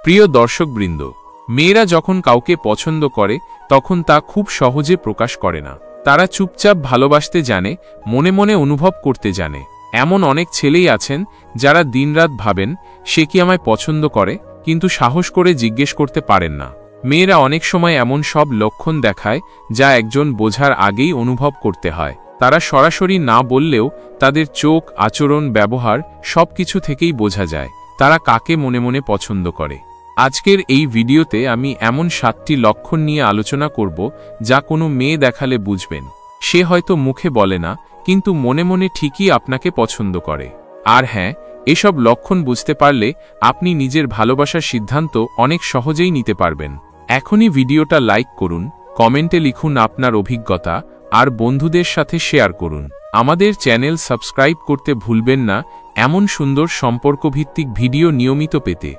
প্রিয় দর্শকবৃন্দ, মেয়েরা যখন কাউকে পছন্দ করে তখন তা খুব সহজে প্রকাশ করে না। তারা চুপচাপ ভালোবাসতে জানে, মনে মনে অনুভব করতে জানে। এমন অনেক ছেলেই আছেন যারা দিনরাত ভাবেন সে কি আমায় পছন্দ করে, কিন্তু সাহস করে জিজ্ঞেস করতে পারেন না। মেয়েরা অনেক সময় এমন সব লক্ষণ দেখায় যা একজন বোঝার আগেই অনুভব করতে হয়। তারা সরাসরি না বললেও তাদের চোখ, আচরণ, ব্যবহার সবকিছু থেকেই বোঝা যায় তারা কাকে মনে মনে পছন্দ করে। আজকের এই ভিডিওতে আমি এমন 7টি লক্ষণ নিয়ে আলোচনা করব যা কোনো মেয়ে দেখালে বুঝবেন সে হয়তো মুখে বলে না, কিন্তু মনে মনে ঠিকই আপনাকে পছন্দ করে। আর হ্যাঁ, এসব লক্ষণ বুঝতে পারলে আপনি নিজের ভালোবাসার সিদ্ধান্ত অনেক সহজেই নিতে পারবেন। এখনই ভিডিওটা লাইক করুন, কমেন্টে লিখুন আপনার অভিজ্ঞতা, আর বন্ধুদের সাথে শেয়ার করুন। আমাদের চ্যানেল সাবস্ক্রাইব করতে ভুলবেন না এমন সুন্দর সম্পর্কভিত্তিক ভিডিও নিয়মিত পেতে।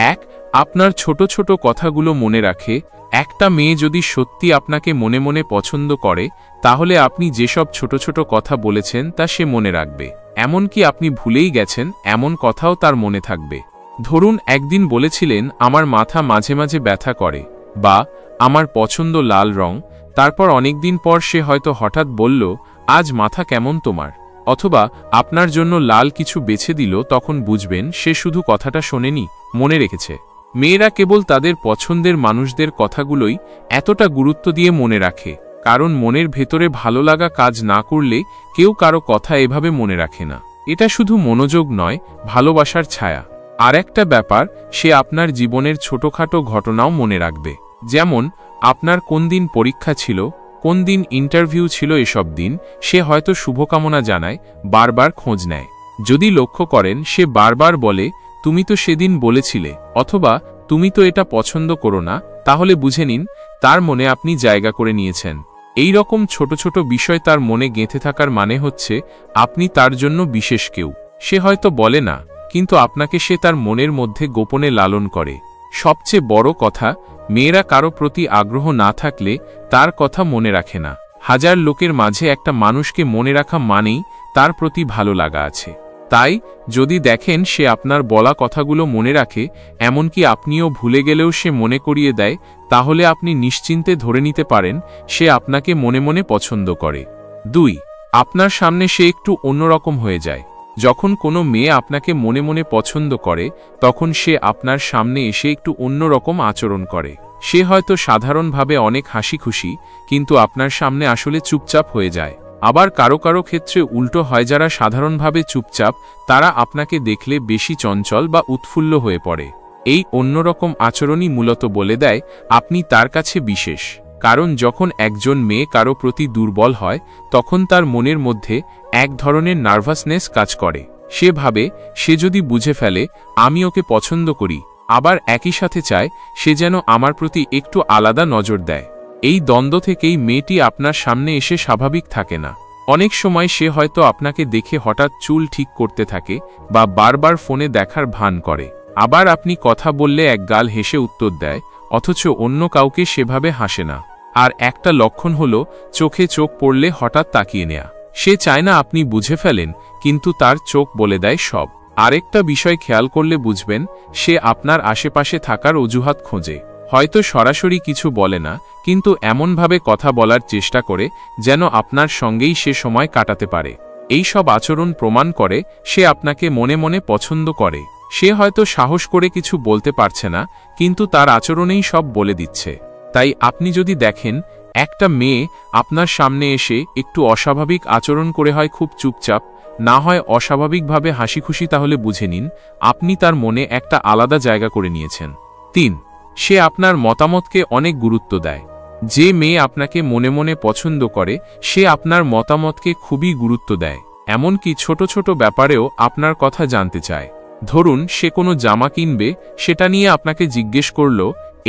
1. আপনার ছোট ছোট কথাগুলো মনে রাখে। একটা মেয়ে যদি সত্যি আপনাকে মনে মনে পছন্দ করে তাহলে আপনি যেসব ছোট ছোট কথা বলেছেন তা সে মনে রাখবে। এমনকি আপনি ভুলেই গেছেন এমন কথাও তার মনে থাকবে। ধরুন একদিন বলেছিলেন, আমার মাথা মাঝে মাঝে ব্যথা করে, বা আমার পছন্দ লাল রং। তারপর অনেকদিন পর সে হয়তো হঠাৎ বলল, আজ মাথা কেমন তোমার? অথবা আপনার জন্য লাল কিছু বেছে দিল। তখন বুঝবেন সে শুধু কথাটা শোনেনি, মনে রেখেছে। মেয়েরা কেবল তাদের পছন্দের মানুষদের কথাগুলোই এতটা গুরুত্ব দিয়ে মনে রাখে, কারণ মনের ভেতরে ভালো লাগা কাজ না করলে কেউ কারো কথা এভাবে মনে রাখে না। এটা শুধু মনোযোগ নয়, ভালোবাসার ছায়া। আর একটা ব্যাপার, সে আপনার জীবনের ছোটখাটো ঘটনাও মনে রাখবে। যেমন আপনার কোন দিন পরীক্ষা ছিল, কোন দিন ইন্টারভিউ ছিল, এসব দিন সে হয়তো শুভকামনা জানায়, বারবার খোঁজ নেয়। যদি লক্ষ্য করেন সে বারবার বলে, তুমি তো সেদিন বলেছিলে, অথবা তুমি তো এটা পছন্দ করো না, তাহলে বুঝে নিন তার মনে আপনি জায়গা করে নিয়েছেন। এই রকম ছোট ছোট বিষয় তার মনে গেঁথে থাকার মানে হচ্ছে আপনি তার জন্য বিশেষ কেউ। সে হয়তো বলে না, কিন্তু আপনাকে সে তার মনের মধ্যে গোপনে লালন করে। সবচেয়ে বড় কথা, মেয়েরা কারো প্রতি আগ্রহ না থাকলে তার কথা মনে রাখে না। হাজার লোকের মাঝে একটা মানুষকে মনে রাখা মানেই তার প্রতি ভালো লাগা আছে। তাই যদি দেখেন সে আপনার বলা কথাগুলো মনে রাখে, এমনকি আপনিও ভুলে গেলেও সে মনে করিয়ে দেয়, তাহলে আপনি নিশ্চিন্তে ধরে নিতে পারেন সে আপনাকে মনে মনে পছন্দ করে। 2. আপনার সামনে সে একটু অন্যরকম হয়ে যায়। যখন কোনো মেয়ে আপনাকে মনে মনে পছন্দ করে তখন সে আপনার সামনে এসে একটু অন্যরকম আচরণ করে। সে হয়তো সাধারণভাবে অনেক হাসি খুশি, কিন্তু আপনার সামনে আসলে চুপচাপ হয়ে যায়। আবার কারো কারো ক্ষেত্রে উল্টো হয়, যারা সাধারণভাবে চুপচাপ তারা আপনাকে দেখলে বেশি চঞ্চল বা উৎফুল্ল হয়ে পড়ে। এই অন্যরকম আচরণই মূলত বলে দেয় আপনি তার কাছে বিশেষ। কারণ যখন একজন মেয়ে কারো প্রতি দুর্বল হয় তখন তার মনের মধ্যে এক ধরনের নার্ভাসনেস কাজ করে। সে ভাবে সে যদি বুঝে ফেলে আমি ওকে পছন্দ করি, আবার একই সাথে চায় সে যেন আমার প্রতি একটু আলাদা নজর দেয়। এই দ্বন্দ্ব থেকেই মেয়েটি আপনার সামনে এসে স্বাভাবিক থাকে না। অনেক সময় সে হয়তো আপনাকে দেখে হঠাৎ চুল ঠিক করতে থাকে, বা বারবার ফোনে দেখার ভান করে। আবার আপনি কথা বললে একগাল হেসে উত্তর দেয়, অথচ অন্য কাউকে সেভাবে হাসে না। আর একটা লক্ষণ হলো চোখে চোখ পড়লে হঠাৎ তাকিয়ে নেয়া। সে চায় না আপনি বুঝে ফেলেন, কিন্তু তার চোখ বলে দেয় সব। আরেকটা বিষয় খেয়াল করলে বুঝবেন সে আপনার আশেপাশে থাকার অজুহাত খোঁজে। হয়তো সরাসরি কিছু বলে না, কিন্তু এমনভাবে কথা বলার চেষ্টা করে যেন আপনার সঙ্গেই সে সময় কাটাতে পারে। এই সব আচরণ প্রমাণ করে সে আপনাকে মনে মনে পছন্দ করে। সে হয়তো সাহস করে কিছু বলতে পারছে না, কিন্তু তার আচরণেই সব বলে দিচ্ছে। তাই আপনি যদি দেখেন একটা মেয়ে আপনার সামনে এসে একটু অস্বাভাবিক আচরণ করে, হয় খুব চুপচাপ, না হয় অস্বাভাবিকভাবে হাসি খুশি, তাহলে বুঝে নিন আপনি তার মনে একটা আলাদা জায়গা করে নিয়েছেন। 3. সে আপনার মতামতকে অনেক গুরুত্ব দেয়। যে মেয়ে আপনাকে মনে মনে পছন্দ করে সে আপনার মতামতকে খুবই গুরুত্ব দেয়। এমনকি ছোট ছোট ব্যাপারেও আপনার কথা জানতে চায়। ধরুন সে কোনো জামা কিনবে, সেটা নিয়ে আপনাকে জিজ্ঞেস করল,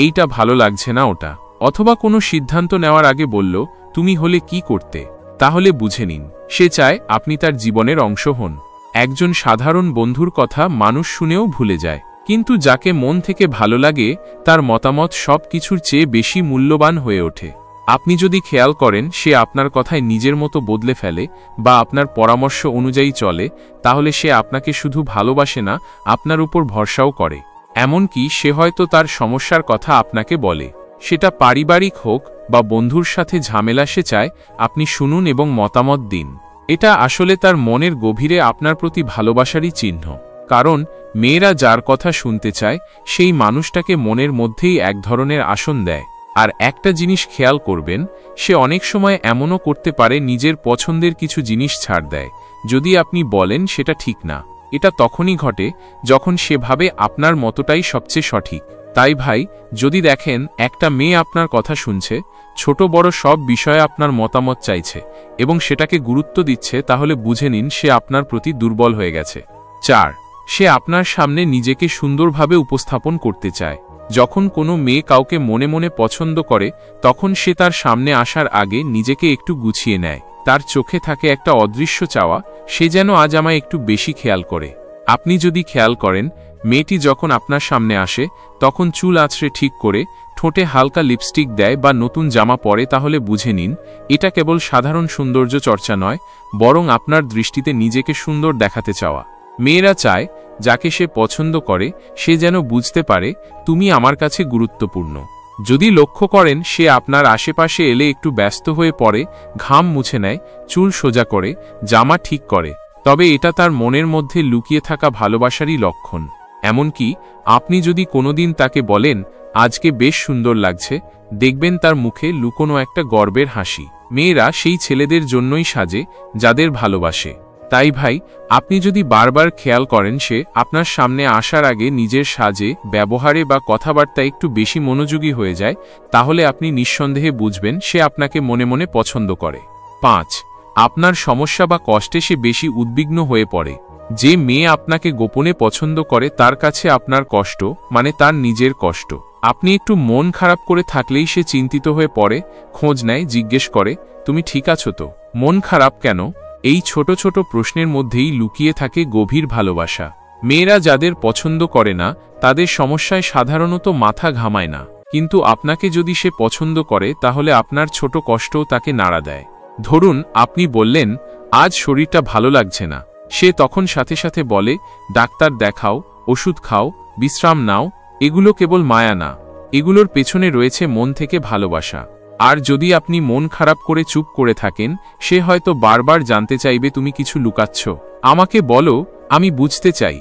এইটা ভালো লাগছে না ওটা। অথবা কোনো সিদ্ধান্ত নেওয়ার আগে বলল, তুমি হলে কি করতে? তাহলে বুঝে নিন সে চায় আপনি তার জীবনের অংশ হন। একজন সাধারণ বন্ধুর কথা মানুষ শুনেও ভুলে যায়, কিন্তু যাকে মন থেকে ভালো লাগে তার মতামত সব কিছুর চেয়ে বেশি মূল্যবান হয়ে ওঠে। আপনি যদি খেয়াল করেন সে আপনার কথায় নিজের মতো বদলে ফেলে বা আপনার পরামর্শ অনুযায়ী চলে, তাহলে সে আপনাকে শুধু ভালোবাসে না, আপনার উপর ভরসাও করে। এমনকি সে হয়তো তার সমস্যার কথা আপনাকে বলে, সেটা পারিবারিক হোক বা বন্ধুর সাথে ঝামেলা। সে চায় আপনি শুনুন এবং মতামত দিন। এটা আসলে তার মনের গভীরে আপনার প্রতি ভালোবাসারই চিহ্ন। কারণ মেয়েরা যার কথা শুনতে চায় সেই মানুষটাকে মনের মধ্যেই এক ধরনের আসন দেয়। আর একটা জিনিস খেয়াল করবেন, সে অনেক সময় এমনও করতে পারে নিজের পছন্দের কিছু জিনিস ছাড় দেয় যদি আপনি বলেন সেটা ঠিক না। এটা তখনই ঘটে যখন সে ভাবে আপনার মতটাই সবচেয়ে সঠিক। তাই ভাই, যদি দেখেন একটা মেয়ে আপনার কথা শুনছে, ছোট বড় সব বিষয়ে আপনার মতামত চাইছে এবং সেটাকে গুরুত্ব দিচ্ছে, তাহলে বুঝে নিন সে আপনার প্রতি দুর্বল হয়ে গেছে। 4. সে আপনার সামনে নিজেকে সুন্দরভাবে উপস্থাপন করতে চায়। যখন কোনো মেয়ে কাউকে মনে মনে পছন্দ করে, তখন সে তার সামনে আসার আগে নিজেকে একটু গুছিয়ে নেয়। তার চোখে থাকে একটা অদৃশ্য চাওয়া, সে যেন আজ আমায় একটু বেশি খেয়াল করে। আপনি যদি খেয়াল করেন, মেয়েটি যখন আপনার সামনে আসে তখন চুল আঁচড়ে ঠিক করে, ঠোঁটে হালকা লিপস্টিক দেয় বা নতুন জামা পরে, তাহলে বুঝে নিন এটা কেবল সাধারণ সৌন্দর্য চর্চা নয়, বরং আপনার দৃষ্টিতে নিজেকে সুন্দর দেখাতে চাওয়া। মেয়েরা চায় যাকে সে পছন্দ করে সে যেন বুঝতে পারে তুমি আমার কাছে গুরুত্বপূর্ণ। যদি লক্ষ্য করেন সে আপনার আশেপাশে এলে একটু ব্যস্ত হয়ে পড়ে, ঘাম মুছে নেয়, চুল সোজা করে, জামা ঠিক করে, তবে এটা তার মনের মধ্যে লুকিয়ে থাকা ভালোবাসারই লক্ষণ। এমনকি আপনি যদি কোনোদিন তাকে বলেন আজকে বেশ সুন্দর লাগছে, দেখবেন তার মুখে লুকোনো একটা গর্বের হাসি। মেয়েরা সেই ছেলেদের জন্যই সাজে যাদের ভালোবাসে। তাই ভাই, আপনি যদি বারবার খেয়াল করেন সে আপনার সামনে আসার আগে নিজের সাজে, ব্যবহারে বা কথাবার্তায় একটু বেশি মনোযোগী হয়ে যায়, তাহলে আপনি নিঃসন্দেহে বুঝবেন সে আপনাকে মনে মনে পছন্দ করে। 5. আপনার সমস্যা বা কষ্টে সে বেশি উদ্বিগ্ন হয়ে পড়ে। যে মেয়ে আপনাকে গোপনে পছন্দ করে তার কাছে আপনার কষ্ট মানে তার নিজের কষ্ট। আপনি একটু মন খারাপ করে থাকলেই সে চিন্তিত হয়ে পড়ে, খোঁজ নেয়, জিজ্ঞেস করে তুমি ঠিক আছো তো, মন খারাপ কেন? এই ছোট ছোট প্রশ্নের মধ্যেই লুকিয়ে থাকে গভীর ভালোবাসা। মেয়েরা যাদের পছন্দ করে না তাদের সমস্যায় সাধারণত মাথা ঘামায় না, কিন্তু আপনাকে যদি সে পছন্দ করে তাহলে আপনার ছোট কষ্টও তাকে নাড়া দেয়। ধরুন আপনি বললেন আজ শরীরটা ভালো লাগছে না, সে তখন সাথে সাথে বলে ডাক্তার দেখাও, ওষুধ খাও, বিশ্রাম নাও। এগুলো কেবল মায়া না, এগুলোর পেছনে রয়েছে মন থেকে ভালোবাসা। আর যদি আপনি মন খারাপ করে চুপ করে থাকেন, সে হয়তো বারবার জানতে চাইবে তুমি কিছু লুকাচ্ছ, আমাকে বলো, আমি বুঝতে চাই।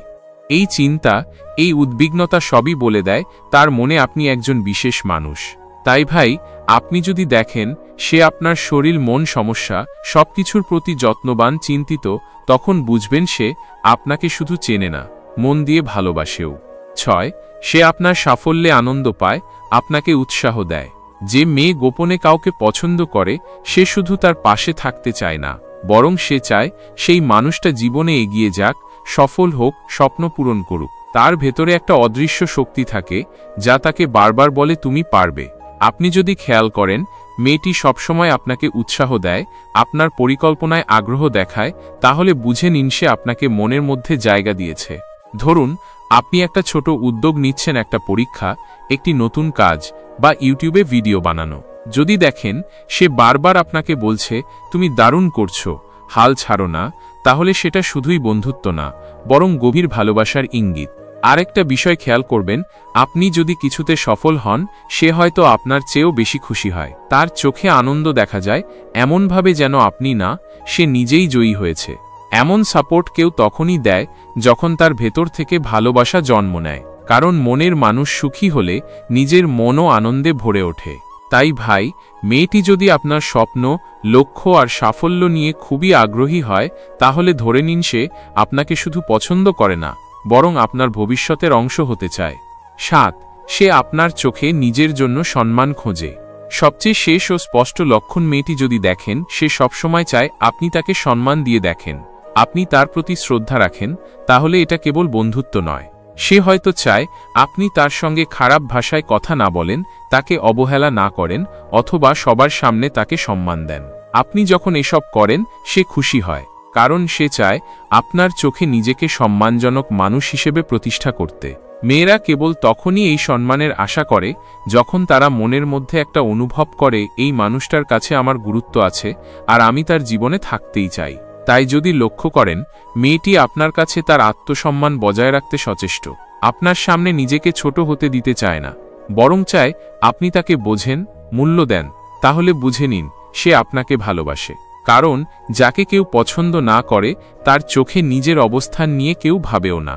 এই চিন্তা, এই উদ্বিগ্নতা সবই বলে দেয় তার মনে আপনি একজন বিশেষ মানুষ। তাই ভাই, আপনি যদি দেখেন সে আপনার শরীর, মন, সমস্যা সবকিছুর প্রতি যত্নবান, চিন্তিত, তখন বুঝবেন সে আপনাকে শুধু চেনে না, মন দিয়ে ভালোবাসেও। 6. সে আপনার সাফল্যে আনন্দ পায়, আপনাকে উৎসাহ দেয়। যে মেয়ে গোপনে কাউকে পছন্দ করে সে শুধু তার পাশে থাকতে চায় না, বরং সে চায় সেই মানুষটা জীবনে এগিয়ে যাক, সফল হোক, স্বপ্ন পূরণ করুক। তার ভেতরে একটা অদৃশ্য শক্তি থাকে যা তাকে বারবার বলে তুমি পারবে। আপনি যদি খেয়াল করেন মেয়েটি সবসময় আপনাকে উৎসাহ দেয়, আপনার পরিকল্পনায় আগ্রহ দেখায়, তাহলে বুঝে নিন সে আপনাকে মনের মধ্যে জায়গা দিয়েছে। ধরুন আপনি একটা ছোট উদ্যোগ নিচ্ছেন, একটা পরীক্ষা, একটি নতুন কাজ বা ইউটিউবে ভিডিও বানানো। যদি দেখেন সে বারবার আপনাকে বলছে তুমি দারুণ করছো, হাল ছাড়ো না, তাহলে সেটা শুধুই বন্ধুত্ব না, বরং গভীর ভালোবাসার ইঙ্গিত। আরেকটা বিষয় খেয়াল করবেন, আপনি যদি কিছুতে সফল হন সে হয়তো আপনার চেয়েও বেশি খুশি হয়। তার চোখে আনন্দ দেখা যায়, এমনভাবে যেন আপনি না, সে নিজেই জয়ী হয়েছে। এমন সাপোর্ট কেউ তখনই দেয় যখন তার ভেতর থেকে ভালোবাসা জন্ম নেয়, কারণ মনের মানুষ সুখী হলে নিজের মনও আনন্দে ভরে ওঠে। তাই ভাই, মেয়েটি যদি আপনার স্বপ্ন, লক্ষ্য আর সাফল্য নিয়ে খুবই আগ্রহী হয়, তাহলে ধরে নিন সে আপনাকে শুধু পছন্দ করে না, বরং আপনার ভবিষ্যতের অংশ হতে চায়। 7. সে আপনার চোখে নিজের জন্য সম্মান খোঁজে। সবচেয়ে শেষ ও স্পষ্ট লক্ষণ, মেয়েটি যদি দেখেন সে সবসময় চায় আপনি তাকে সম্মান দিয়ে দেখেন, আপনি তার প্রতি শ্রদ্ধা রাখেন, তাহলে এটা কেবল বন্ধুত্ব নয়। সে হয়তো চায় আপনি তার সঙ্গে খারাপ ভাষায় কথা না বলেন, তাকে অবহেলা না করেন, অথবা সবার সামনে তাকে সম্মান দেন। আপনি যখন এসব করেন সে খুশি হয়, কারণ সে চায় আপনার চোখে নিজেকে সম্মানজনক মানুষ হিসেবে প্রতিষ্ঠা করতে। মেয়েরা কেবল তখনই এই সম্মানের আশা করে যখন তারা মনের মধ্যে একটা অনুভব করে এই মানুষটার কাছে আমার গুরুত্ব আছে আর আমি তার জীবনে থাকতেই চাই। তাই যদি লক্ষ্য করেন মেয়েটি আপনার কাছে তার আত্মসম্মান বজায় রাখতে সচেষ্ট, আপনার সামনে নিজেকে ছোট হতে দিতে চায় না, বরং চায় আপনি তাকে বোঝেন, মূল্য দেন। তাহলে বুঝে নিন সে আপনাকে ভালোবাসে। কারণ যাকে কেউ পছন্দ না করে তার চোখে নিজের অবস্থান নিয়ে কেউ ভাবেও না।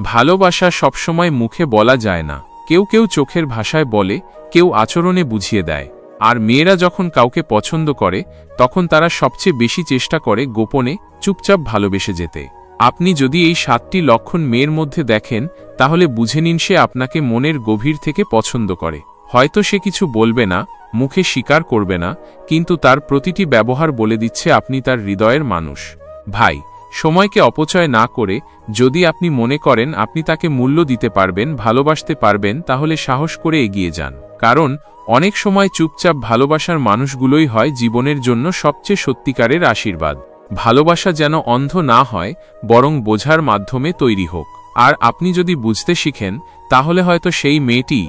ভালোবাসা সবসময় মুখে বলা যায় না, কেউ কেউ চোখের ভাষায় বলে, কেউ আচরণে বুঝিয়ে দেয়। আর মেয়েরা যখন কাউকে পছন্দ করে তখন তারা সবচেয়ে বেশি চেষ্টা করে গোপনে চুপচাপ ভালোবেসে যেতে। আপনি যদি এই 7টি লক্ষণ মেয়ের মধ্যে দেখেন তাহলে বুঝে নিন সে আপনাকে মনের গভীর থেকে পছন্দ করে। হয়তো সে কিছু বলবে না, মুখে স্বীকার করবে না, কিন্তু তার প্রতিটি ব্যবহার বলে দিচ্ছে আপনি তার হৃদয়ের মানুষ। ভাই, সময়কে অপচয় না করে যদি আপনি মনে করেন আপনি তাকে মূল্য দিতে পারবেন, ভালোবাসতে পারবেন, তাহলে সাহস করে এগিয়ে যান। কারণ অনেক সময় চুপচাপ ভালোবাসার মানুষগুলোই হয় জীবনের জন্য সবচেয়ে সত্যিকারের আশীর্বাদ। ভালোবাসা যেন অন্ধ না হয়, বরং বোঝার মাধ্যমে তৈরি হোক। আর আপনি যদি বুঝতে শিখেন তাহলে হয়তো সেই মেয়েটি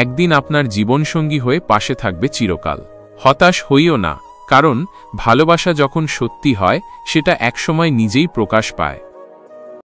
একদিন আপনার জীবনসঙ্গী হয়ে পাশে থাকবে চিরকাল। হতাশ হইও না, কারণ ভালোবাসা যখন সত্যি হয় সেটা একসময় নিজেই প্রকাশ পায়।